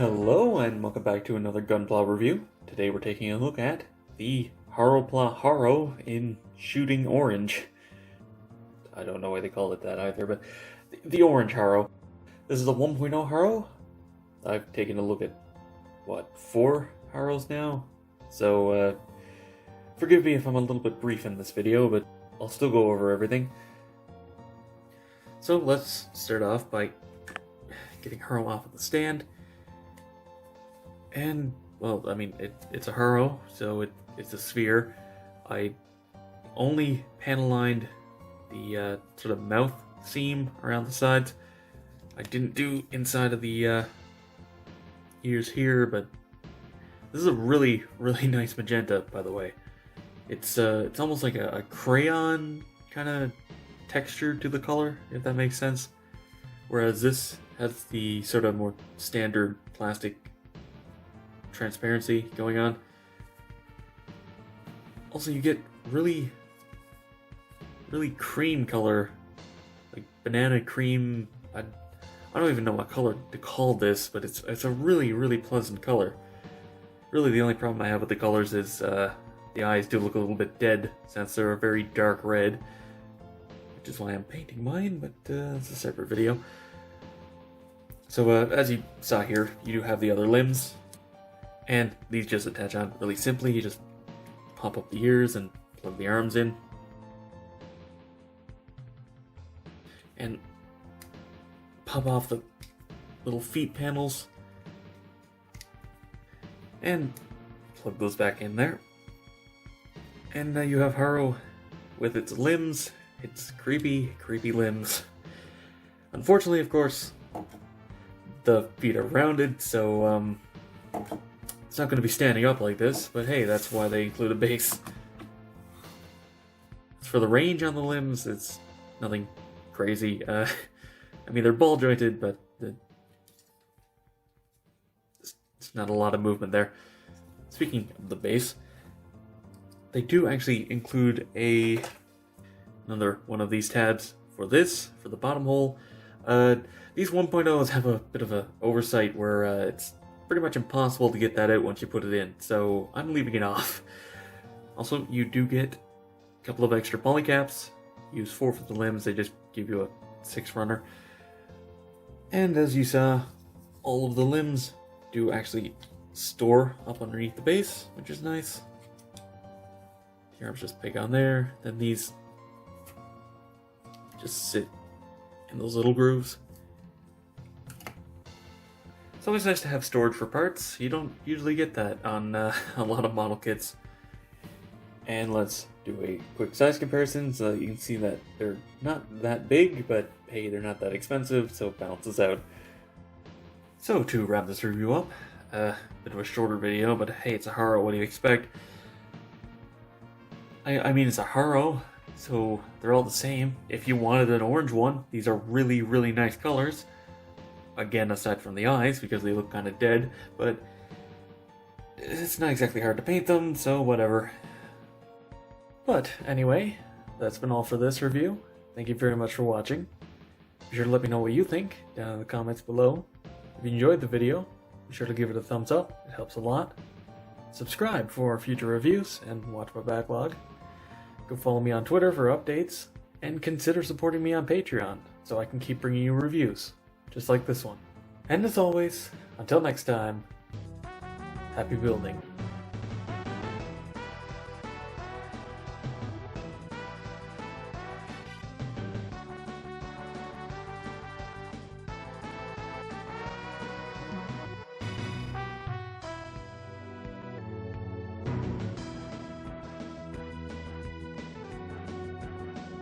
Hello and welcome back to another Gunpla review. Today we're taking a look at the Haropla Haro in Shooting Orange. I don't know why they call it that either, but the Orange Haro. This is a 1.0 Haro. I've taken a look at, 4 Haros now? So, forgive me if I'm a little bit brief in this video, but I'll still go over everything. So let's start off by getting Haro off of the stand. And, well, I mean, it's a Haro, so it's a sphere. I only panel lined the sort of mouth seam around the sides. I didn't do inside of the ears here, but this is a really, really nice magenta, by the way. It's almost like a crayon kind of texture to the color, if that makes sense. Whereas this has the sort of more standard plastic transparency going on. Also, you get really cream color, like banana cream. I don't even know what color to call this, but it's a really pleasant color. Really, the only problem I have with the colors is the eyes do look a little bit dead since they're a very dark red, which is why I'm painting mine, but it's a separate video. So as you saw here, you do have the other limbs. And these just attach on really simply. You just pop up the ears and plug the arms in. And pop off the little feet panels. And plug those back in there. And now you have Haro with its limbs. Its creepy limbs. Unfortunately, of course, the feet are rounded, so it's not going to be standing up like this, but hey, that's why they include a base. As for the range on the limbs, it's nothing crazy. I mean, they're ball jointed, but it's not a lot of movement there. Speaking of the base, they do actually include another one of these tabs for the bottom hole. These 1.0s have a bit of an oversight where it's pretty much impossible to get that out once you put it in, so I'm leaving it off. Also, you do get a couple of extra polycaps. Use 4 for the limbs, they just give you a 6 runner. And as you saw, all of the limbs do actually store up underneath the base, which is nice. The arms just peg on there, then these just sit in those little grooves. It's always nice to have storage for parts. You don't usually get that on a lot of model kits. And let's do a quick size comparison so that you can see that they're not that big, but hey, they're not that expensive, so it balances out. So to wrap this review up, bit of a shorter video, but hey, it's a Haro, what do you expect? I mean, it's a Haro, so they're all the same. If you wanted an orange one, these are really nice colors. Again, aside from the eyes, because they look kind of dead, but it's not exactly hard to paint them, so whatever. But anyway, that's been all for this review. Thank you very much for watching. Be sure to let me know what you think down in the comments below. If you enjoyed the video, be sure to give it a thumbs up, it helps a lot. Subscribe for future reviews and watch my backlog. Go follow me on Twitter for updates, and consider supporting me on Patreon so I can keep bringing you reviews just like this one. And as always, until next time, happy building.